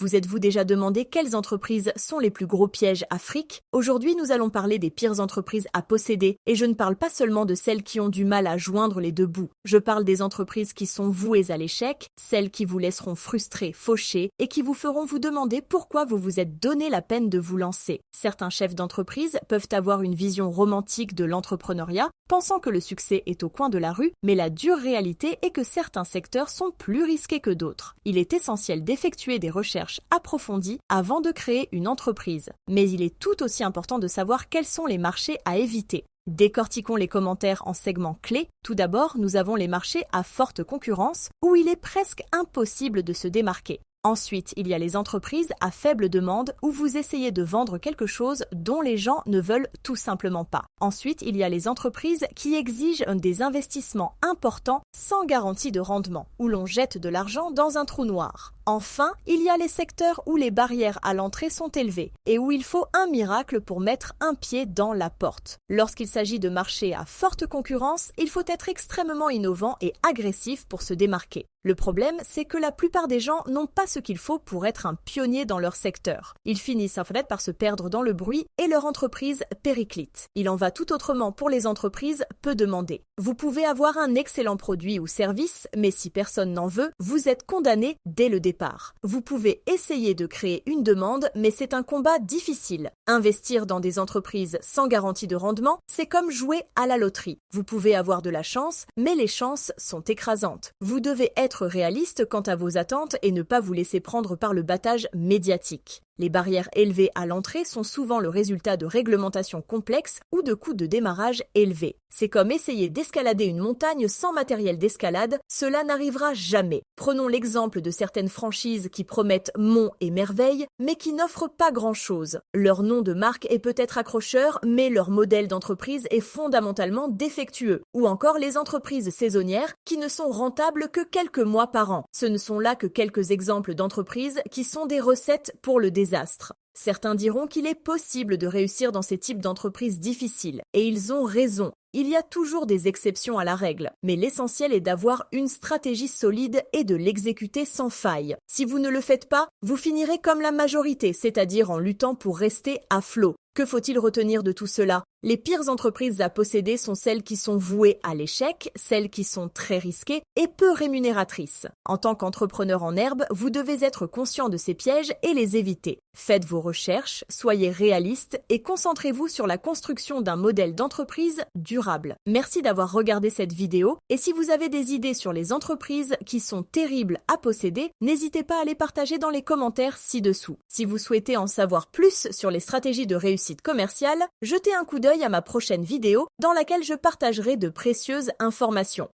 Vous êtes-vous déjà demandé quelles entreprises sont les plus gros pièges à fric? Aujourd'hui, nous allons parler des pires entreprises à posséder, et je ne parle pas seulement de celles qui ont du mal à joindre les deux bouts. Je parle des entreprises qui sont vouées à l'échec, celles qui vous laisseront frustrés, fauchés, et qui vous feront vous demander pourquoi vous vous êtes donné la peine de vous lancer. Certains chefs d'entreprise peuvent avoir une vision romantique de l'entrepreneuriat, pensant que le succès est au coin de la rue, mais la dure réalité est que certains secteurs sont plus risqués que d'autres. Il est essentiel d'effectuer des recherches approfondies avant de créer une entreprise. Mais il est tout aussi important de savoir quels sont les marchés à éviter. Décortiquons les commentaires en segments clés. Tout d'abord, nous avons les marchés à forte concurrence où il est presque impossible de se démarquer. Ensuite, il y a les entreprises à faible demande où vous essayez de vendre quelque chose dont les gens ne veulent tout simplement pas. Ensuite, il y a les entreprises qui exigent des investissements importants sans garantie de rendement, où l'on jette de l'argent dans un trou noir. Enfin, il y a les secteurs où les barrières à l'entrée sont élevées et où il faut un miracle pour mettre un pied dans la porte. Lorsqu'il s'agit de marchés à forte concurrence, il faut être extrêmement innovant et agressif pour se démarquer. Le problème, c'est que la plupart des gens n'ont pas ce qu'il faut pour être un pionnier dans leur secteur. Ils finissent en fait par se perdre dans le bruit et leur entreprise périclite. Il en va tout autrement pour les entreprises peu demandées. Vous pouvez avoir un excellent produit ou service, mais si personne n'en veut, vous êtes condamné dès le départ. Vous pouvez essayer de créer une demande, mais c'est un combat difficile. Investir dans des entreprises sans garantie de rendement, c'est comme jouer à la loterie. Vous pouvez avoir de la chance, mais les chances sont écrasantes. Vous devez être réaliste quant à vos attentes et ne pas vous laisser prendre par le battage médiatique. Les barrières élevées à l'entrée sont souvent le résultat de réglementations complexes ou de coûts de démarrage élevés. C'est comme essayer d'escalader une montagne sans matériel d'escalade, cela n'arrivera jamais. Prenons l'exemple de certaines franchises qui promettent monts et merveilles, mais qui n'offrent pas grand-chose. Leur nom de marque est peut-être accrocheur, mais leur modèle d'entreprise est fondamentalement défectueux. Ou encore les entreprises saisonnières qui ne sont rentables que quelques mois par an. Ce ne sont là que quelques exemples d'entreprises qui sont des recettes pour le désastre. Certains diront qu'il est possible de réussir dans ces types d'entreprises difficiles, et ils ont raison. Il y a toujours des exceptions à la règle, mais l'essentiel est d'avoir une stratégie solide et de l'exécuter sans faille. Si vous ne le faites pas, vous finirez comme la majorité, c'est-à-dire en luttant pour rester à flot. Que faut-il retenir de tout cela? Les pires entreprises à posséder sont celles qui sont vouées à l'échec, celles qui sont très risquées et peu rémunératrices. En tant qu'entrepreneur en herbe, vous devez être conscient de ces pièges et les éviter. Faites vos recherches, soyez réaliste et concentrez-vous sur la construction d'un modèle d'entreprise durable. Merci d'avoir regardé cette vidéo et si vous avez des idées sur les entreprises qui sont terribles à posséder, n'hésitez pas à les partager dans les commentaires ci-dessous. Si vous souhaitez en savoir plus sur les stratégies de réussite commerciale, jetez un coup d'œil à ma prochaine vidéo dans laquelle je partagerai de précieuses informations.